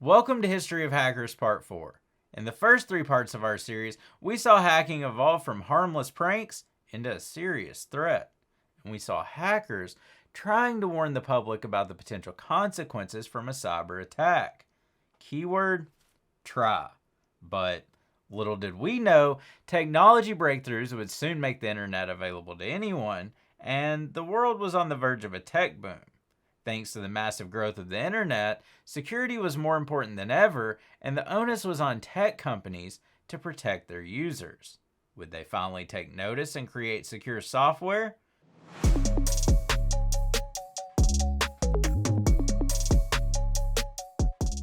Welcome to History of Hackers Part 4. In the first 3 parts of our series, we saw hacking evolve from harmless pranks into a serious threat. And we saw hackers trying to warn the public about the potential consequences from a cyber attack. Keyword, try. But little did we know, technology breakthroughs would soon make the internet available to anyone, and the world was on the verge of a tech boom. Thanks to the massive growth of the internet, security was more important than ever, and the onus was on tech companies to protect their users. Would they finally take notice and create secure software?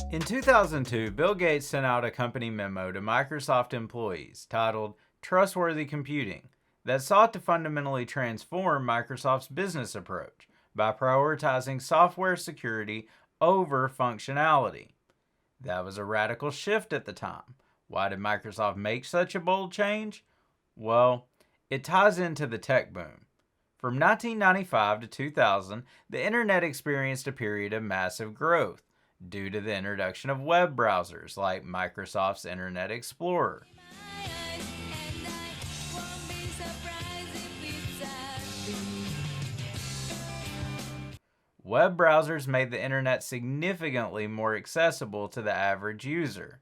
In 2002, Bill Gates sent out a company memo to Microsoft employees titled Trustworthy Computing that sought to fundamentally transform Microsoft's business approach by prioritizing software security over functionality. That was a radical shift at the time. Why did Microsoft make such a bold change? Well, it ties into the tech boom. From 1995 to 2000, the internet experienced a period of massive growth due to the introduction of web browsers like Microsoft's Internet Explorer. Web browsers made the internet significantly more accessible to the average user.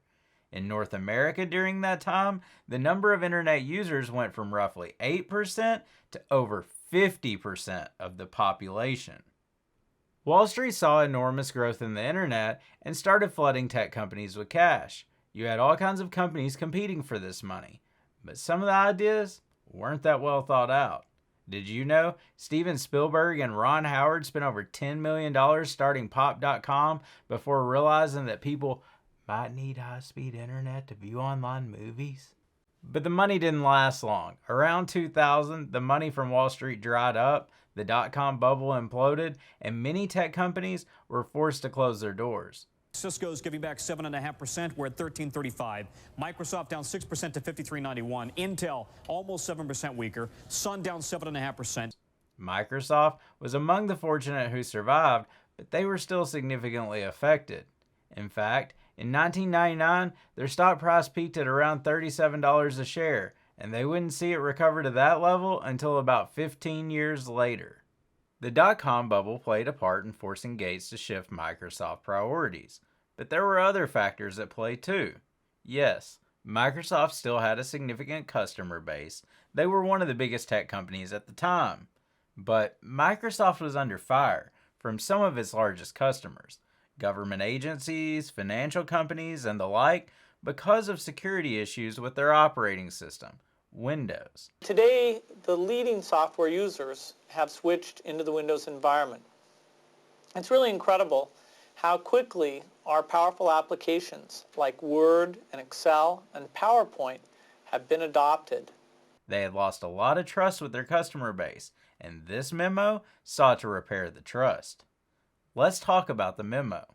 In North America during that time, the number of internet users went from roughly 8% to over 50% of the population. Wall Street saw enormous growth in the internet and started flooding tech companies with cash. You had all kinds of companies competing for this money, but some of the ideas weren't that well thought out. Did you know Steven Spielberg and Ron Howard spent over $10 million starting Pop.com before realizing that people might need high-speed internet to view online movies? But the money didn't last long. Around 2000, the money from Wall Street dried up, the dot-com bubble imploded, and many tech companies were forced to close their doors. Cisco's giving back 7.5%. We're at $13.35. Microsoft down 6% to $53.91. Intel almost 7% weaker. Sun down 7.5%. Microsoft was among the fortunate who survived, but they were still significantly affected. In fact, in 1999, their stock price peaked at around $37 a share, and they wouldn't see it recover to that level until about 15 years later. The dot-com bubble played a part in forcing Gates to shift Microsoft priorities, but there were other factors at play too. Yes, Microsoft still had a significant customer base. They were one of the biggest tech companies at the time. But Microsoft was under fire from some of its largest customers, government agencies, financial companies, and the like, because of security issues with their operating system, Windows. Today, the leading software users have switched into the Windows environment. It's really incredible how quickly our powerful applications like Word and Excel and PowerPoint have been adopted. They had lost a lot of trust with their customer base, and this memo sought to repair the trust. Let's talk about the memo.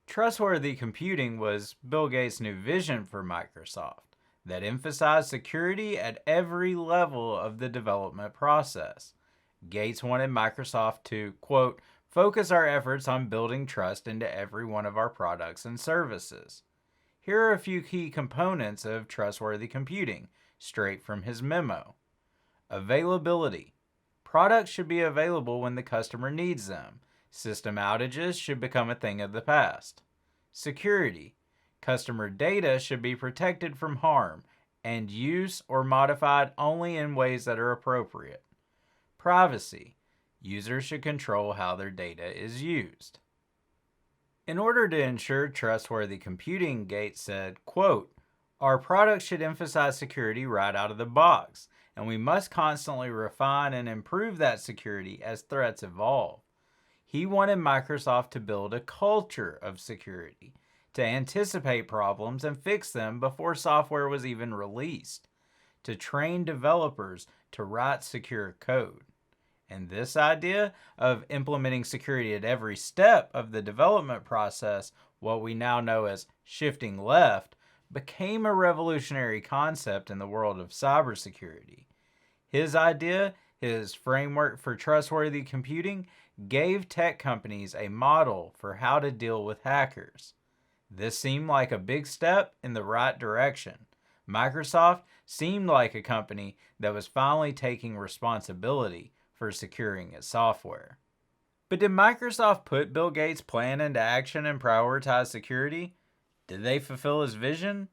Trustworthy Computing was Bill Gates' new vision for Microsoft that emphasized security at every level of the development process. Gates wanted Microsoft to, quote, focus our efforts on building trust into every one of our products and services. Here are a few key components of Trustworthy Computing, straight from his memo. Availability. Products should be available when the customer needs them. System outages should become a thing of the past. Security. Customer data should be protected from harm and use or modified only in ways that are appropriate. Privacy. Users should control how their data is used. In order to ensure trustworthy computing, Gates said, quote, our products should emphasize security right out of the box, and we must constantly refine and improve that security as threats evolve. He wanted Microsoft to build a culture of security, to anticipate problems and fix them before software was even released, to train developers to write secure code. And this idea of implementing security at every step of the development process, what we now know as shifting left, became a revolutionary concept in the world of cybersecurity. His idea, his framework for trustworthy computing, gave tech companies a model for how to deal with hackers. This seemed like a big step in the right direction. Microsoft seemed like a company that was finally taking responsibility for securing its software. But did Microsoft put Bill Gates' plan into action and prioritize security? Did they fulfill his vision?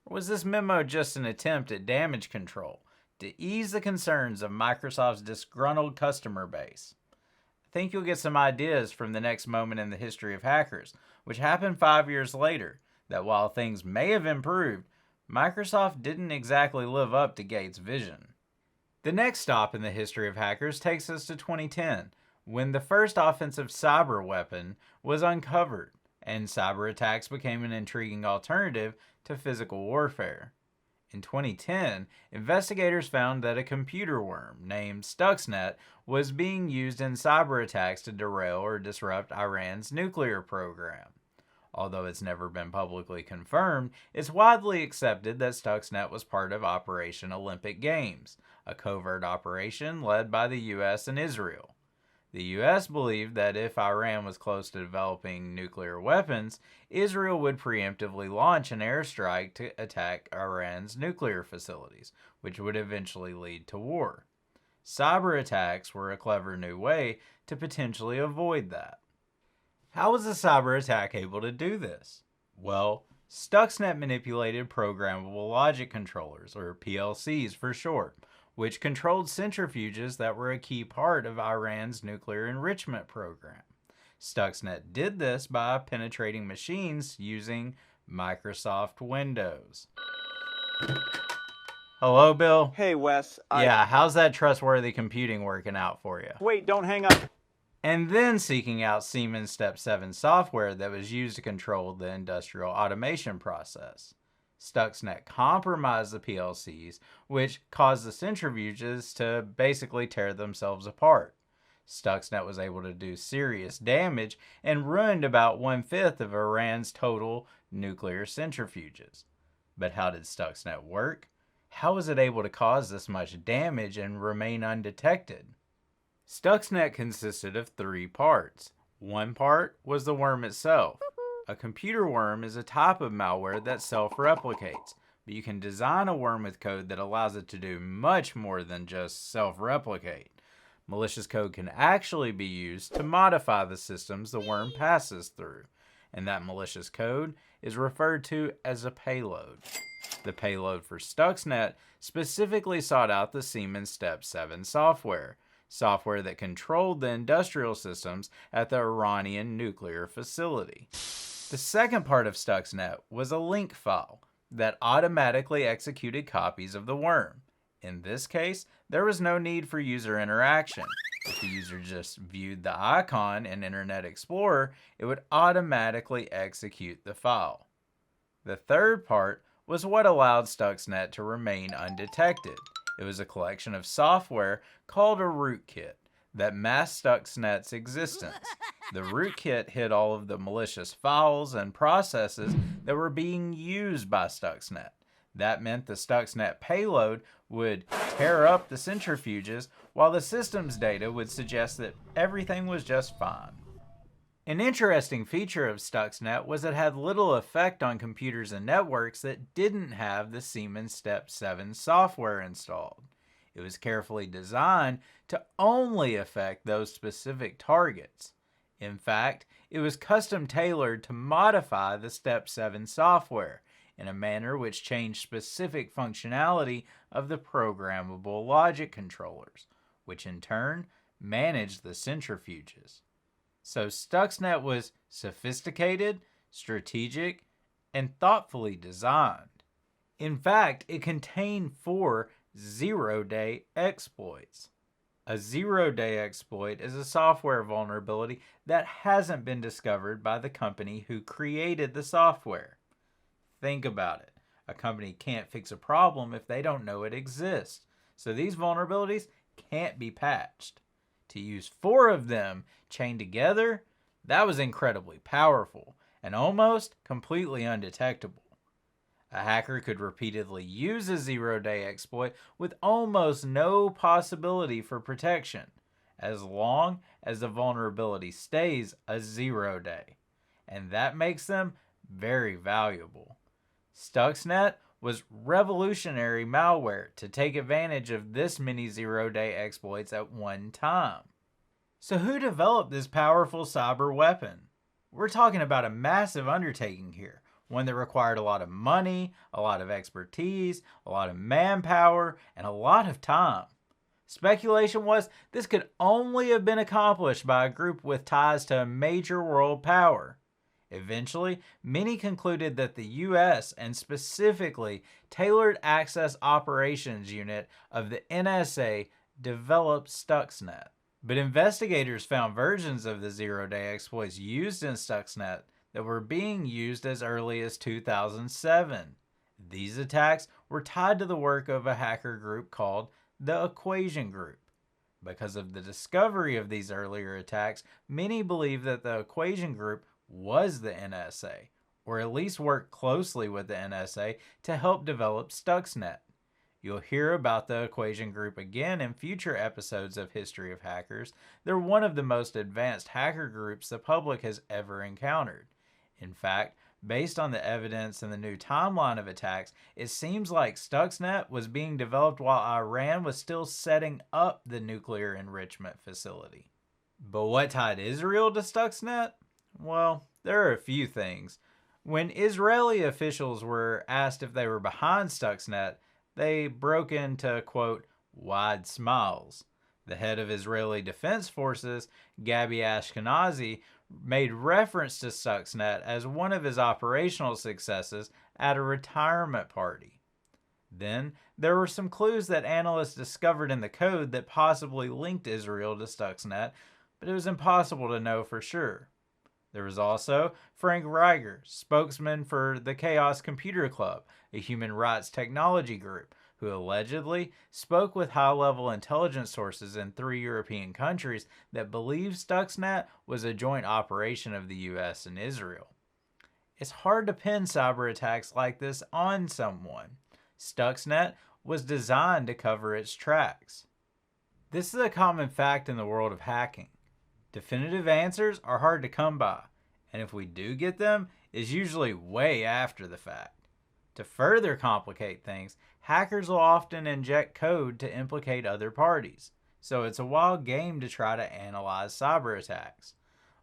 Or was this memo just an attempt at damage control to ease the concerns of Microsoft's disgruntled customer base? I think you'll get some ideas from the next moment in the history of hackers, which happened 5 years later, that while things may have improved, Microsoft didn't exactly live up to Gates' vision. The next stop in the history of hackers takes us to 2010, when the first offensive cyber weapon was uncovered, and cyber attacks became an intriguing alternative to physical warfare. In 2010, investigators found that a computer worm named Stuxnet was being used in cyber attacks to derail or disrupt Iran's nuclear program. Although it's never been publicly confirmed, it's widely accepted that Stuxnet was part of Operation Olympic Games, a covert operation led by the U.S. and Israel. The U.S. believed that if Iran was close to developing nuclear weapons, Israel would preemptively launch an airstrike to attack Iran's nuclear facilities, which would eventually lead to war. Cyber attacks were a clever new way to potentially avoid that. How was a cyber attack able to do this? Well, Stuxnet manipulated programmable logic controllers, or PLCs for short, which controlled centrifuges that were a key part of Iran's nuclear enrichment program. Stuxnet did this by penetrating machines using Microsoft Windows. Hello, Bill? Hey, Wes. Yeah, how's that trustworthy computing working out for you? Wait, don't hang up. And then seeking out Siemens Step 7 software that was used to control the industrial automation process. Stuxnet compromised the PLCs, which caused the centrifuges to basically tear themselves apart. Stuxnet was able to do serious damage and ruined about 1/5 of Iran's total nuclear centrifuges. But how did Stuxnet work? How was it able to cause this much damage and remain undetected? Stuxnet consisted of 3 parts. One part was the worm itself. A computer worm is a type of malware that self-replicates, but you can design a worm with code that allows it to do much more than just self-replicate. Malicious code can actually be used to modify the systems the worm passes through, and that malicious code is referred to as a payload. The payload for Stuxnet specifically sought out the Siemens Step 7 software that controlled the industrial systems at the Iranian nuclear facility. The second part of Stuxnet was a link file that automatically executed copies of the worm. In this case, there was no need for user interaction. If the user just viewed the icon in Internet Explorer, it would automatically execute the file. The third part was what allowed Stuxnet to remain undetected. It was a collection of software called a rootkit that masked Stuxnet's existence. The rootkit hid all of the malicious files and processes that were being used by Stuxnet. That meant the Stuxnet payload would tear up the centrifuges, while the system's data would suggest that everything was just fine. An interesting feature of Stuxnet was it had little effect on computers and networks that didn't have the Siemens Step 7 software installed. It was carefully designed to only affect those specific targets. In fact, it was custom tailored to modify the Step 7 software in a manner which changed specific functionality of the programmable logic controllers, which in turn managed the centrifuges. So Stuxnet was sophisticated, strategic, and thoughtfully designed. In fact, it contained 4 zero-day exploits. A zero-day exploit is a software vulnerability that hasn't been discovered by the company who created the software. Think about it. A company can't fix a problem if they don't know it exists. So these vulnerabilities can't be patched. To use 4 of them chained together, that was incredibly powerful and almost completely undetectable. A hacker could repeatedly use a zero-day exploit with almost no possibility for protection, as long as the vulnerability stays a 0 day. And that makes them very valuable. Stuxnet was revolutionary malware to take advantage of this many zero-day exploits at one time. So who developed this powerful cyber weapon? We're talking about a massive undertaking here, one that required a lot of money, a lot of expertise, a lot of manpower, and a lot of time. Speculation was this could only have been accomplished by a group with ties to a major world power. Eventually, many concluded that the U.S. and specifically Tailored Access Operations Unit of the NSA developed Stuxnet. But investigators found versions of the zero-day exploits used in Stuxnet that were being used as early as 2007. These attacks were tied to the work of a hacker group called the Equation Group. Because of the discovery of these earlier attacks, many believe that the Equation Group was the NSA, or at least worked closely with the NSA to help develop Stuxnet. You'll hear about the Equation Group again in future episodes of History of Hackers. They're one of the most advanced hacker groups the public has ever encountered. In fact, based on the evidence and the new timeline of attacks, it seems like Stuxnet was being developed while Iran was still setting up the nuclear enrichment facility. But what tied Israel to Stuxnet? Well, there are a few things. When Israeli officials were asked if they were behind Stuxnet, they broke into, quote, wide smiles. The head of Israeli Defense Forces, Gabi Ashkenazi, made reference to Stuxnet as one of his operational successes at a retirement party. Then, there were some clues that analysts discovered in the code that possibly linked Israel to Stuxnet, but it was impossible to know for sure. There was also Frank Reiger, spokesman for the Chaos Computer Club, a human rights technology group, who allegedly spoke with high-level intelligence sources in 3 European countries that believed Stuxnet was a joint operation of the US and Israel. It's hard to pin cyber attacks like this on someone. Stuxnet was designed to cover its tracks. This is a common fact in the world of hacking. Definitive answers are hard to come by, and if we do get them, it's usually way after the fact. To further complicate things, hackers will often inject code to implicate other parties, so it's a wild game to try to analyze cyber attacks.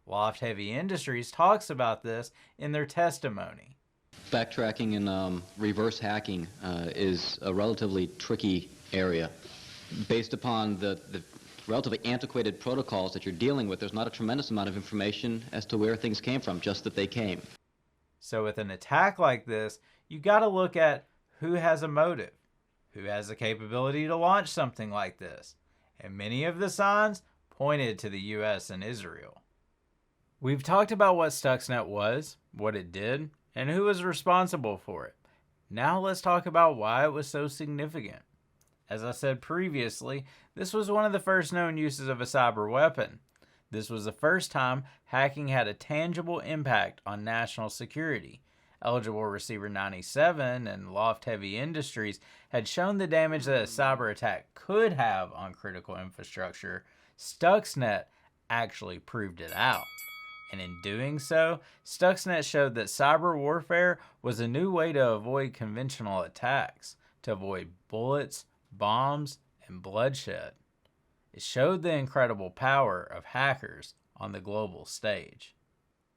Loft Heavy Industries talks about this in their testimony. Backtracking and reverse hacking is a relatively tricky area. Based upon the relatively antiquated protocols that you're dealing with, there's not a tremendous amount of information as to where things came from, just that they came. So with an attack like this, you got to look at who has a motive, who has the capability to launch something like this, and many of the signs pointed to the US and Israel. We've talked about what Stuxnet was, what it did, and who was responsible for it. Now let's talk about why it was so significant. As I said previously, this was one of the first known uses of a cyber weapon. This was the first time hacking had a tangible impact on national security. Eligible Receiver 97 and Loft Heavy Industries had shown the damage that a cyber attack could have on critical infrastructure. Stuxnet actually proved it out. And in doing so, Stuxnet showed that cyber warfare was a new way to avoid conventional attacks, to avoid bullets, bombs, and bloodshed. It showed the incredible power of hackers on the global stage.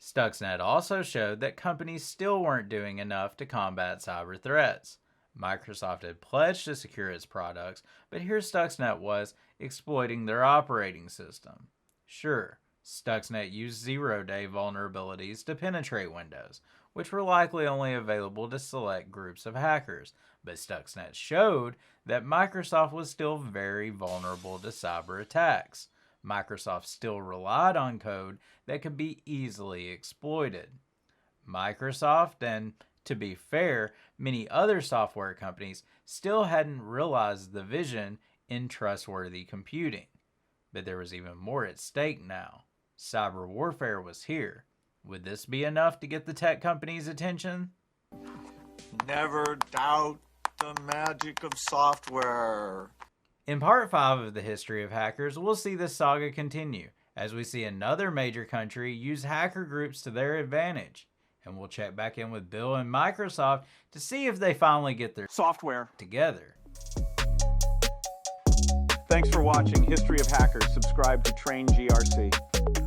Stuxnet also showed that companies still weren't doing enough to combat cyber threats. Microsoft had pledged to secure its products, but here Stuxnet was exploiting their operating system. Sure, Stuxnet used zero-day vulnerabilities to penetrate Windows, which were likely only available to select groups of hackers, but Stuxnet showed that Microsoft was still very vulnerable to cyber attacks. Microsoft still relied on code that could be easily exploited. Microsoft, and to be fair, many other software companies still hadn't realized the vision in trustworthy computing. But there was even more at stake now. Cyber warfare was here. Would this be enough to get the tech companies' attention? Never doubt the magic of software. In part 5 of the History of Hackers, we'll see this saga continue, as we see another major country use hacker groups to their advantage. and we'll check back in with Bill and Microsoft to see if they finally get their software together. Thanks for watching History of Hackers. Subscribe to Train GRC.